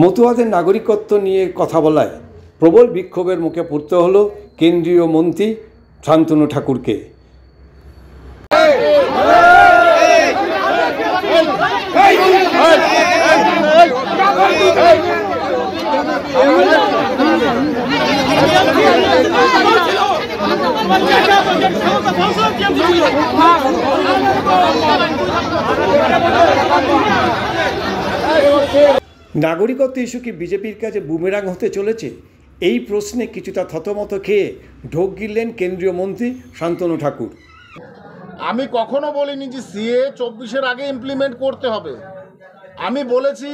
মতুয়াদের নাগরিকত্ব নিয়ে কথা বলায় প্রবল বিক্ষোভের মুখে পড়তে হলো কেন্দ্রীয় মন্ত্রী শান্তনু ঠাকুরকে। নাগরিকত্ব ইস্যু কি বিজেপির কাছে বুমেরাং হতে চলেছে? এই প্রশ্নে কিছুটা থতমত খেয়ে ঢোক গিললেন কেন্দ্রীয় মন্ত্রী শান্তনু ঠাকুর। আমি কখনো বলিনি যে সিএ 24-এর আগে ইমপ্লিমেন্ট করতে হবে। আমি বলেছি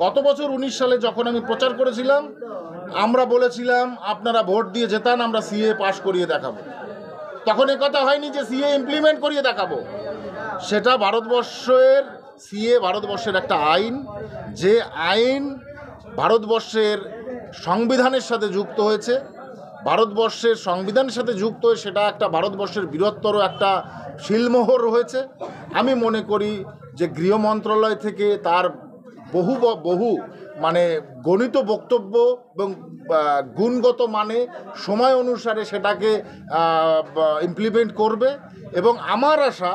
গত বছর 19 সালে যখন আমি প্রচার করেছিলাম, আমরা বলেছিলাম আপনারা ভোট দিয়ে জেতান, আমরা সিএ পাশ করিয়ে দেখাবো। তখন এ কথা হয়নি যে সিএ ইমপ্লিমেন্ট করিয়ে দেখাবো। সেটা ভারতবর্ষের সিএ ভারতবর্ষের একটা আইন, যে আইন ভারতবর্ষের সংবিধানের সাথে যুক্ত হয়েছে। ভারতবর্ষের সংবিধানের সাথে যুক্ত হয়ে সেটা একটা ভারতবর্ষের বৃহত্তর একটা শিলমোহর হয়েছে। আমি মনে করি যে গৃহ মন্ত্রণালয় থেকে তার বহু মানে গণিত বক্তব্য এবং গুণগত মানে সময় অনুসারে সেটাকে ইমপ্লিমেন্ট করবে, এবং আমার আশা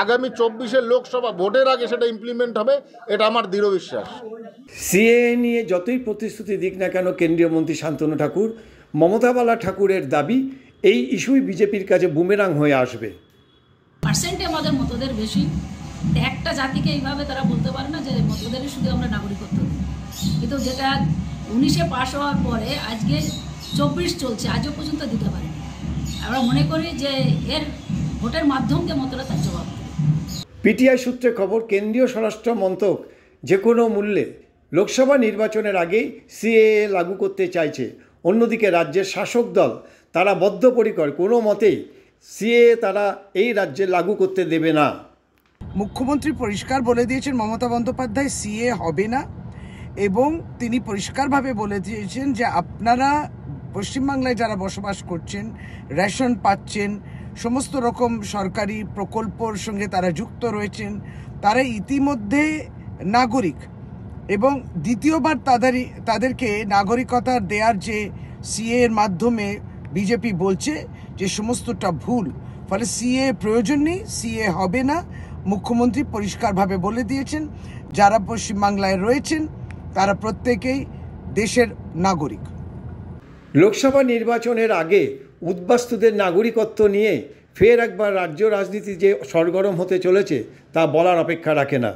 আগামী 24-এর লোকসভা ভোটের আগে সেটা ইমপ্লিমেন্ট হবে, এটা আমার দৃঢ় বিশ্বাস। সিএ নিয়ে যতই প্রতিশ্রুতি দিক না কেন কেন্দ্রীয় মন্ত্রী শান্তনু ঠাকুর, মমতা বালা ঠাকুরের দাবি এই ইস্যুই বিজেপির কাছে বুমেরাং হয়ে আসবে। পার্সেন্টে আমাদের মতদের বেশি, একটা জাতিকে এইভাবে তারা বলতে পারে না যে মতদেরই শুধু আমরা নাগরিকত্ব দিই। কিন্তু যেটা 19-এ পাশ হওয়ার পরে আজকে 24 চলছে, আজও পর্যন্ত দিতে পারেনি। আমরা মনে করি যে এর ভোটের মাধ্যমকে মতরা তার জবাব দেবে। পিটিআই সূত্রে খবর, কেন্দ্রীয় স্বরাষ্ট্র মন্ত্রক যে কোনো মূল্যে লোকসভা নির্বাচনের আগেই সিএএ লাগু করতে চাইছে। অন্যদিকে রাজ্যের শাসক দল তারা বদ্ধপরিকর, কোনো মতেই সিএএ তারা এই রাজ্যে লাগু করতে দেবে না। মুখ্যমন্ত্রী পরিষ্কার বলে দিয়েছেন মমতা বন্দ্যোপাধ্যায় সিএ হবে না, এবং তিনি পরিষ্কারভাবে বলে দিয়েছেন যে আপনারা পশ্চিমবাংলায় যারা বসবাস করছেন, রেশন পাচ্ছেন, সমস্ত রকম সরকারি প্রকল্পর সঙ্গে তারা যুক্ত রয়েছেন, তারা ইতিমধ্যে নাগরিক, এবং দ্বিতীয়বার তাদেরকে নাগরিকতা দেওয়ার যে সিএ এর মাধ্যমে বিজেপি বলছে যে সমস্তটা ভুল, ফলে সিএ প্রয়োজন নেই, সিএ হবে না। মুখ্যমন্ত্রী পরিষ্কারভাবে বলে দিয়েছেন যারা পশ্চিমবাংলায় রয়েছেন তারা প্রত্যেকেই দেশের নাগরিক। লোকসভা নির্বাচনের আগে উদ্বাস্তুদের নাগরিকত্ব নিয়ে ফের একবার রাজ্য রাজনীতি যে সরগরম হতে চলেছে তা বলার অপেক্ষা রাখে না।